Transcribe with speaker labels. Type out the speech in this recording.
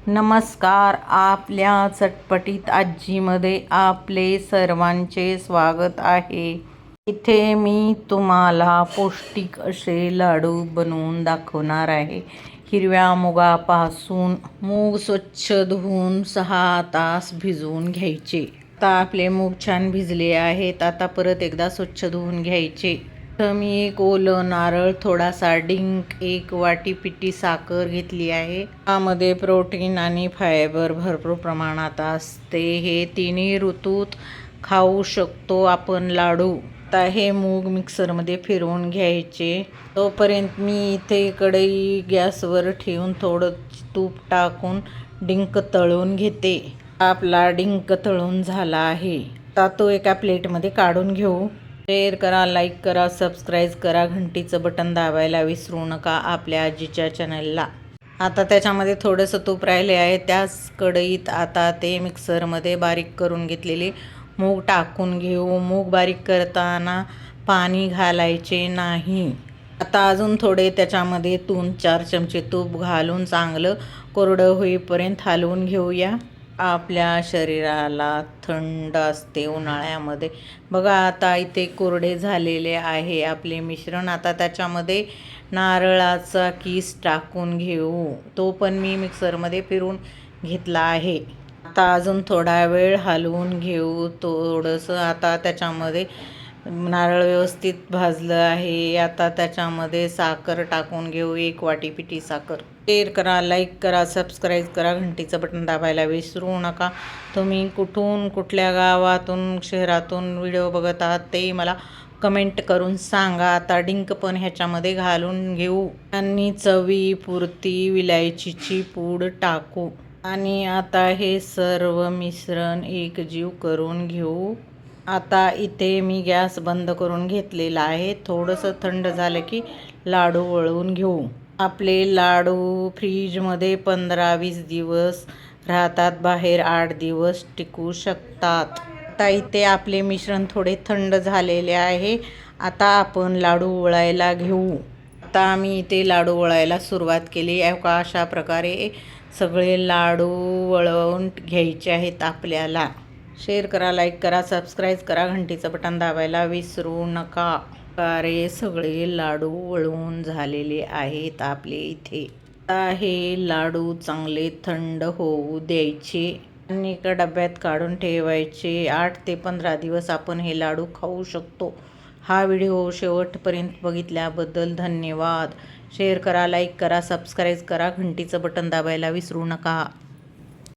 Speaker 1: नमस्कार. आपल्या चटपटीत आजीमध्ये आपले सर्वांचे स्वागत आहे. इथे मी तुम्हाला पौष्टिक असे लाडू बनवून दाखवणार आहे. हिरव्या मुगापासून मूग स्वच्छ धुवून 6 तास भिजवून घ्यायचे. आता आपले मूग छान भिजले आहेत. आता परत एकदा स्वच्छ धुवून घ्यायचे. तर मी एक ओलं नारळ, थोडासा डिंक, 1 वाटी पिठी साखर घेतली आहे. यामध्ये प्रोटीन आणि फायबर भरपूर प्रमाणात असते. हे तिन्ही ऋतूत खाऊ शकतो आपण लाडू. आता हे मूग मिक्सरमध्ये फिरवून घ्यायचे. तोपर्यंत मी इथे कढई गॅसवर ठेवून थोडं तूप टाकून डिंक तळून घेते. आपला डिंक तळून झाला आहे. आता तो एका प्लेटमध्ये काढून घेऊ. शेअर करा, लाईक करा, सबस्क्राईब करा, घंटीचं बटन दाबायला विसरू नका आपल्या आजीच्या चॅनलला. आता त्याच्यामध्ये थोडंसं तूप राहिले आहे. त्याच कढईत आता ते मिक्सरमध्ये बारीक करून घेतलेले मूग टाकून घेऊ. मूग बारीक करताना पाणी घालायचे नाही. आता अजून थोडे त्याच्यामध्ये 3-4 चमचे तूप घालून चांगलं कोरडं होईपर्यंत हलवून घेऊया. आपल्या शरीराला थंड असते उन्हाळ्यामध्ये. बघा आता इथे कोरडे झालेले आहे आपले मिश्रण. आता त्याच्यामध्ये नारळाचा कीस टाकून घेऊ. तो पण मी मिक्सरमध्ये फिरवून घेतला आहे. आता अजून थोडा वेळ हलवून घेऊ थोडंसं. आता त्याच्यामध्ये नारळ व्यवस्थित भाजलं आहे. आता त्याच्यामध्ये साखर टाकून घेऊ. 1 वाटी पिठी साखर. शेअर करा, लाईक करा, सबस्क्राईब करा, घंटीचं बटन दाबायला विसरू नका. तुम्ही कुठून, कुठल्या गावातून, शहरातून व्हिडिओ बघत आहात ते मला कमेंट करून सांगा. आता डिंक पण ह्याच्यामध्ये घालून घेऊ आणि चवीपुरती विलायचीची पूड टाकू आणि आता हे सर्व मिश्रण एकजीव करून घेऊ. आता इथे मी गॅस बंद करून घेतलेला आहे. थोडंसं थंड झालं की लाडू वळवून घेऊ. आपले लाडू फ्रीजमध्ये 15-20 दिवस राहतात. बाहेर 8 दिवस टिकू शकतात. आता इथे आपले मिश्रण थोडे थंड झालेले आहे. आता आपण लाडू वळायला घेऊ. आता आम्ही इथे लाडू वळायला सुरुवात केली. अशा प्रकारे सगळे लाडू वळवून घ्यायचे आहेत आपल्याला. शेअर करा, लाईक करा, सबस्क्राईब करा, घंटीचं बटन दाबायला विसरू नका. प्रकारे सगळे लाडू वळवून झालेले आहेत आपले इथे. आता हे लाडू चांगले थंड होऊ द्यायचे आणि एका डब्यात काढून ठेवायचे. 8 ते 15 दिवस आपण हे लाडू खाऊ शकतो. हा व्हिडिओ शेवटपर्यंत बघितल्याबद्दल धन्यवाद. शेअर करा, लाईक करा, सबस्क्राईब करा, घंटीचं बटन दाबायला विसरू नका.